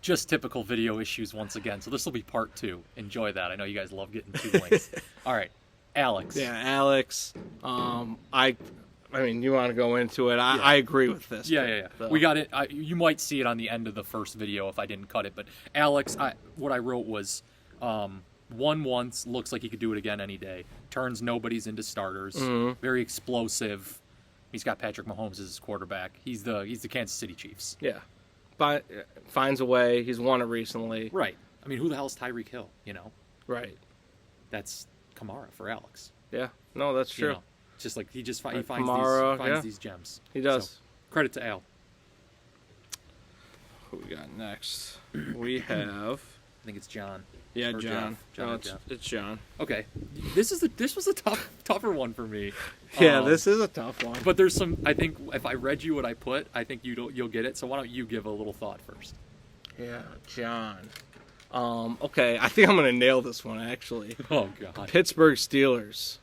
just typical video issues once again. So this will be part 2. Enjoy that. I know you guys love getting 2 links. All right, Alex. Yeah, Alex. I mean, you want to go into it? I agree with this. Yeah. So. We got it. You might see it on the end of the first video if I didn't cut it. But Alex, what I wrote was won once, looks like he could do it again any day. Turns nobodies into starters. Mm-hmm. Very explosive. He's got Patrick Mahomes as his quarterback. He's the Kansas City Chiefs. Yeah. Finds a way. He's won it recently. Right. I mean, who the hell is Tyreek Hill, you know? Right. That's Kamara for Alex. Yeah. No, that's true. You know, just like he finds Kamara, these gems. He does. So, credit to Al. Who we got next? We have... I think it's John. Yeah, or John. Jeff. It's John. Okay. This was a tougher one for me. Yeah, this is a tough one. But there's some, I think, if I read you what I put, I think you'll get it. So why don't you give a little thought first? Yeah, John. Okay, I think I'm going to nail this one, actually. Oh, God. Pittsburgh Steelers.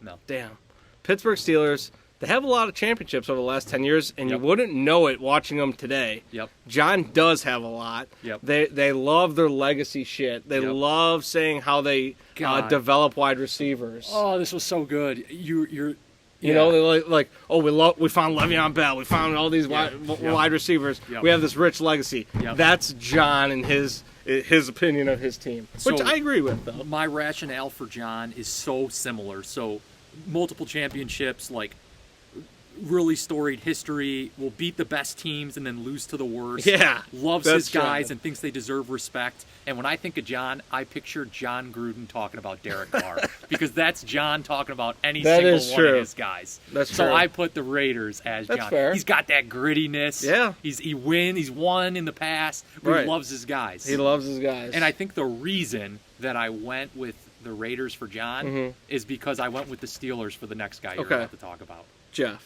No. Damn. Pittsburgh Steelers, they have a lot of championships over the last 10 years, and you wouldn't know it watching them today. Yep. John does have a lot. Yep. They love their legacy shit. They love saying how they develop wide receivers. Oh, this was so good. You know, they're like, we found Le'Veon Bell. We found all these wide receivers. Yep. We have this rich legacy. Yep. That's John and his opinion of his team, which I agree with, though. My rationale for John is so similar. So, multiple championships, like really storied history, will beat the best teams and then lose to the worst. Yeah. Loves his guys and thinks they deserve respect. And when I think of John, I picture John Gruden talking about Derek Carr because that's John talking about any single one of his guys. That's so true. I put the Raiders as that's John. Fair. He's got that grittiness. Yeah. He's won in the past, but he loves his guys. He loves his guys. And I think the reason that I went with the Raiders for John is because I went with the Steelers for the next guy you're about to talk about. Jeff.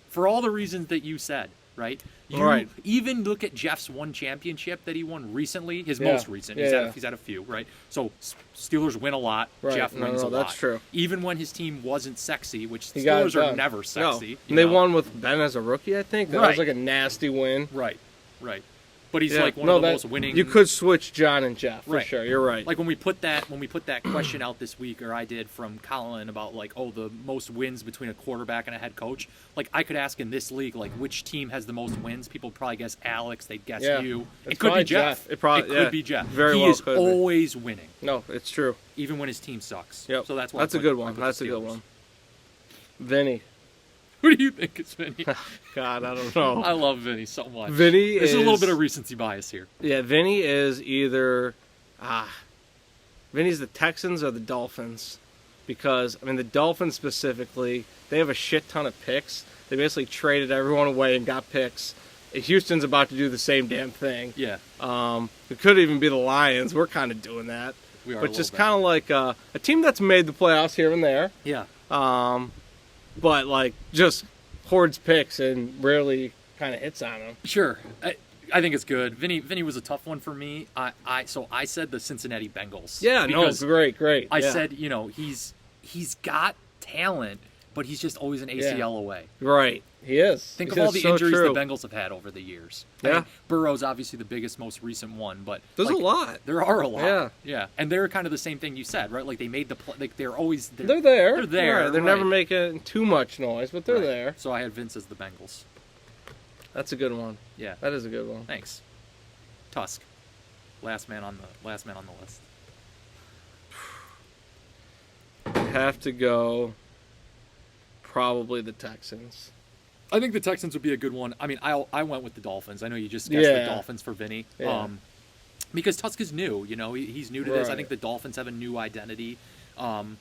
For all the reasons that you said, right? You even look at Jeff's one championship that he won recently, his most recent. He's had a few, right? So Steelers win a lot. Right. Jeff wins a lot. That's true. Even when his team wasn't sexy, which Steelers are never sexy. No. And they won with Ben as a rookie, I think. That was like a nasty win. Right. But he's like one of the most winning. You could switch John and Jeff for sure. You're right. Like when we put that question out this week, or I did, from Colin about like, the most wins between a quarterback and a head coach. Like I could ask in this league, like which team has the most wins? People would probably guess Alex. They'd guess you. It could be Jeff. It could be Jeff. Very he well is always winning. No, it's true. Even when his team sucks. Yep. So that's why that's a good one. That's a good one. Vinny. Who do you think is Vinny? God, I don't know. I love Vinny so much. There's a little bit of recency bias here. Yeah, Vinny is either Vinny's the Texans or the Dolphins. Because, I mean, the Dolphins specifically, they have a shit ton of picks. They basically traded everyone away and got picks. Houston's about to do the same damn thing. Yeah. It could even be the Lions. We're kind of doing that. We are. But just kind of like a team that's made the playoffs here and there. Yeah. But, like, just hoards picks and rarely kind of hits on them. Sure. I think it's good. Vinny was a tough one for me. So I said the Cincinnati Bengals. Yeah, no, great. I said, he's got talent, but he's just always an ACL away. Right. He is. Think of all the injuries the Bengals have had over the years. Yeah. I mean, Burrow's obviously the biggest, most recent one, but there's a lot. There are a lot. Yeah. And they're kind of the same thing you said, right? Like they made they're always they're there. They're there. Yeah, they're never making too much noise, but they're there. So I had Vince as the Bengals. That's a good one. Yeah. That is a good one. Thanks. Tusk. Last man on the list. I have to go probably the Texans. I think the Texans would be a good one. I mean, I went with the Dolphins. I know you just guessed the Dolphins for Vinny. Yeah. Because Tusk is new, he's new to this. I think the Dolphins have a new identity. And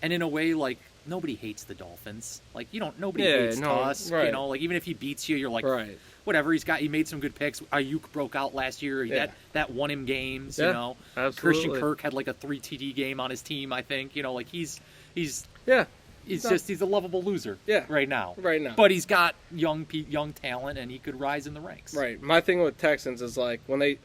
in a way, like, nobody hates the Dolphins. Like, nobody hates Tusk. Right. Like, even if he beats you, you're like, right. Whatever. He made some good picks. Ayuk broke out last year. That won him games, Absolutely. Christian Kirk had like a 3 TD game on his team, I think. Like he's he's a lovable loser right now. Right now. But he's got young talent, and he could rise in the ranks. Right. My thing with Texans is like when they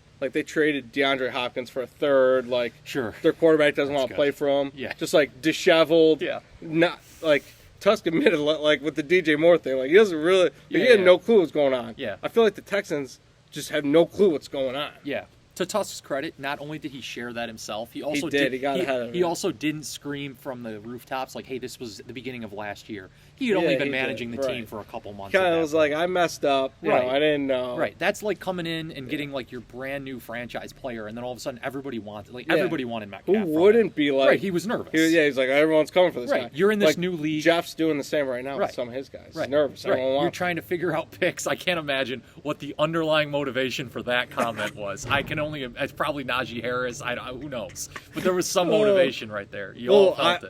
traded DeAndre Hopkins for a third, like their quarterback doesn't want to play for him. Yeah. Just like disheveled. Yeah. Not like Tusk admitted, like with the DJ Moore thing, like he doesn't really he had no clue what's going on. Yeah. I feel like the Texans just have no clue what's going on. Yeah. To Tusk's credit, not only did he share that himself, he also did. He got ahead of it. He also didn't scream from the rooftops like, "Hey, this was the beginning of last year." He had only been managing the team for a couple months. Kind of was like, "I messed up. You know, I didn't know." Right. That's like coming in and getting like your brand new franchise player, and then all of a sudden everybody wanted everybody wanted Metcalf. Who wouldn't be like? Right. He was nervous. He's like, everyone's coming for this guy. You're in this new league. Jeff's doing the same right now with some of his guys. He's nervous. You're trying to figure out picks. I can't imagine what the underlying motivation for that comment was. I can only. It's probably Najee Harris. Who knows? But there was some motivation right there. You all felt it.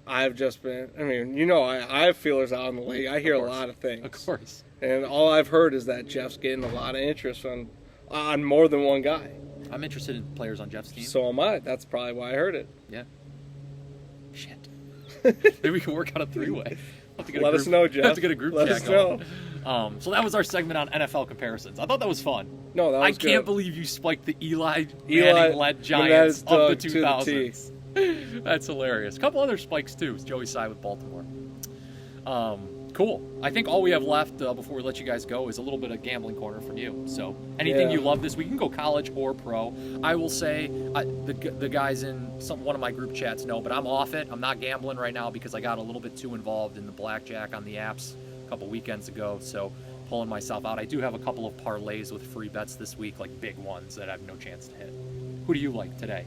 I've just been. I mean, you know, I have feelers out in the league. I hear a lot of things. Of course. And all I've heard is that Jeff's getting a lot of interest on more than one guy. I'm interested in players on Jeff's team. So am I. That's probably why I heard it. Yeah. Shit. Maybe we can work out a three-way. Let us know, Jeff. Have to get a group Let chat us know. going. So that was our segment on NFL comparisons. I thought that was fun. No, that was good. I can't believe you spiked the Eli Manning-led Giants of the 2000s. That's hilarious. A couple other spikes, too. Joey Sy with Baltimore. Cool. I think all we have left before we let you guys go is a little bit of gambling corner from you. So anything you love this week, you can go college or pro. I will say the guys in one of my group chats know, but I'm off it. I'm not gambling right now because I got a little bit too involved in the blackjack on the apps a couple weekends ago. So pulling myself out. I do have a couple of parlays with free bets this week, like big ones that I have no chance to hit. Who do you like today?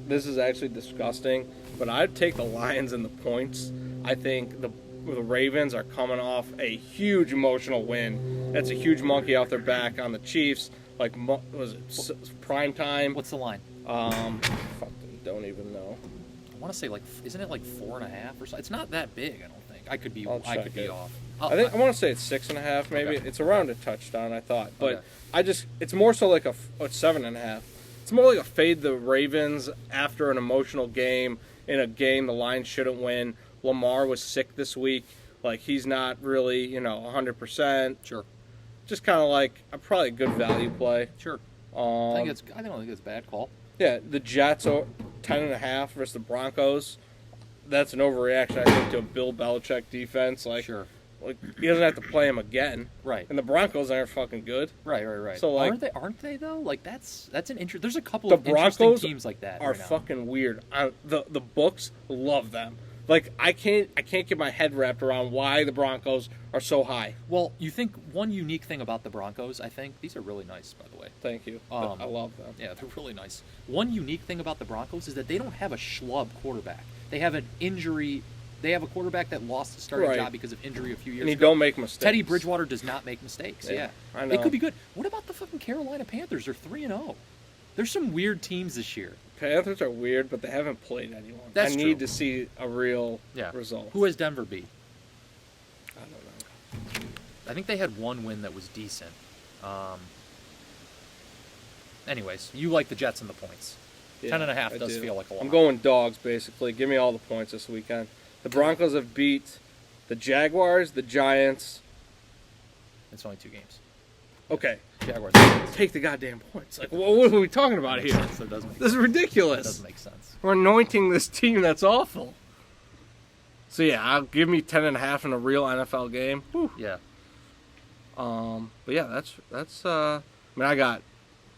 This is actually disgusting, but I'd take the Lions and the points. I think the Ravens are coming off a huge emotional win. That's a huge monkey off their back on the Chiefs. Like, was it prime time? What's the line? Fucking don't even know. I want to say, like, isn't it like 4.5 or something? It's not that big, I don't think. I could be off. I want to say it's 6.5 maybe. Okay. It's around a touchdown, I thought. But okay. It's more so like a 7.5. It's more like a fade the Ravens after an emotional game in a game the Lions shouldn't win. Lamar was sick this week. Like, he's not really, 100%. Sure. Just kind of like probably a good value play. Sure. I don't think it's a bad call. Yeah, the Jets are 10.5 versus the Broncos. That's an overreaction, I think, to a Bill Belichick defense. Like, sure. Like, he doesn't have to play him again. Right. And the Broncos aren't fucking good. Right. So, like, aren't they though? Like, that's an interest. There's a couple of interesting teams like that. Are right now. fucking weird. The books love them. Like, I can't get my head wrapped around why the Broncos are so high. Well, you think one unique thing about the Broncos, I think, these are really nice, by the way. Thank you. I love them. Yeah, they're really nice. One unique thing about the Broncos is that they don't have a schlub quarterback. They have an injury. They have a quarterback that lost his starting job because of injury a few years ago. And he don't make mistakes. Teddy Bridgewater does not make mistakes. Yeah. I know. They could be good. What about the fucking Carolina Panthers? They're 3-0. There's some weird teams this year. Panthers are weird, but they haven't played anyone. That's I true. need to see a real result. Who has Denver beat? I don't know. I think they had one win that was decent. Anyways, you like the Jets and the points. 10.5 does feel like a lot. I'm going dogs, basically. Give me all the points this weekend. The Broncos have beat the Jaguars, the Giants. It's only 2 games. Okay. Jaguars. Take the goddamn points. Like, what are we talking about here? This is ridiculous. That doesn't make sense. We're anointing this team that's awful. So, yeah, I'll give me 10.5 in a real NFL game. Whew. Yeah. But, yeah, that's I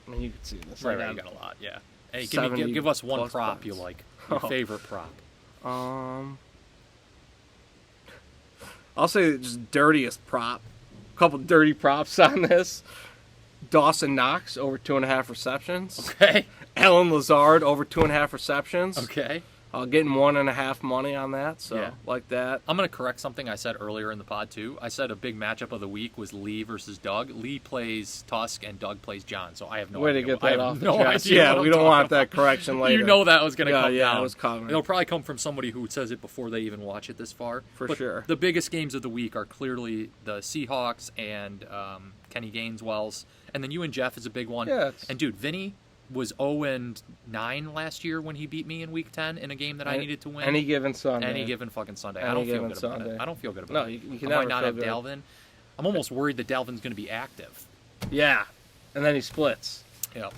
mean, you can see this. Right, you got a lot, yeah. Hey, give us one prop points you like. Your favorite prop. I'll say just dirtiest prop. A couple dirty props on this. Dawson Knox over 2.5 receptions. Okay. Alan Lazard over 2.5 receptions. Okay. Getting 1.5 money on that, so like that. I'm going to correct something I said earlier in the pod, too. I said a big matchup of the week was Lee versus Doug. Lee plays Tusk, and Doug plays John, so I have no idea. Way to get that off the chest. Idea yeah, we don't want that correction later. You know that was going to come down. Yeah, it was coming. It'll probably come from somebody who says it before they even watch it this far. But sure. The biggest games of the week are clearly the Seahawks and Kenny Gaineswell's. And then you and Jeff is a big one. Yeah, and, dude, Vinny was 0-9 last year when he beat me in Week 10 in a game that I needed to win. Any given Sunday. Any given fucking Sunday. I don't feel good about it. I don't feel good about it. No, you can I never might not feel have good. Dalvin. I'm almost worried that Dalvin's going to be active. Yeah, and then he splits. Yeah.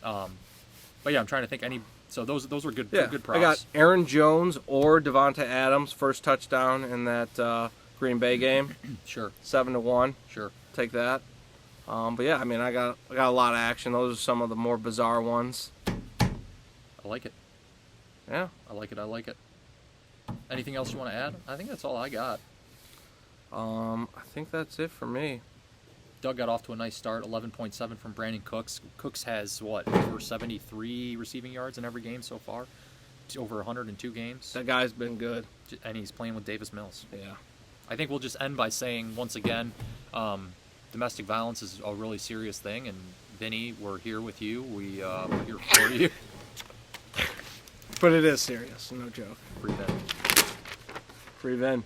But yeah, I'm trying to think any. So those were good. Yeah, Good props. I got Aaron Jones or Devonta Adams first touchdown in that Green Bay game. Sure. 7-1. Sure. Take that. But yeah, I mean, I got a lot of action. Those are some of the more bizarre ones. I like it. Yeah. I like it. Anything else you want to add? I think that's all I got. I think that's it for me. Doug got off to a nice start, 11.7 from Brandon Cooks. Cooks has, over 73 receiving yards in every game so far. It's over 102 games. That guy's been good. And he's playing with Davis Mills. Yeah. I think we'll just end by saying, once again, domestic violence is a really serious thing. And, Vinny, we're here with you. We're here for you. But it is serious, no joke. Free Ben. Free Ben.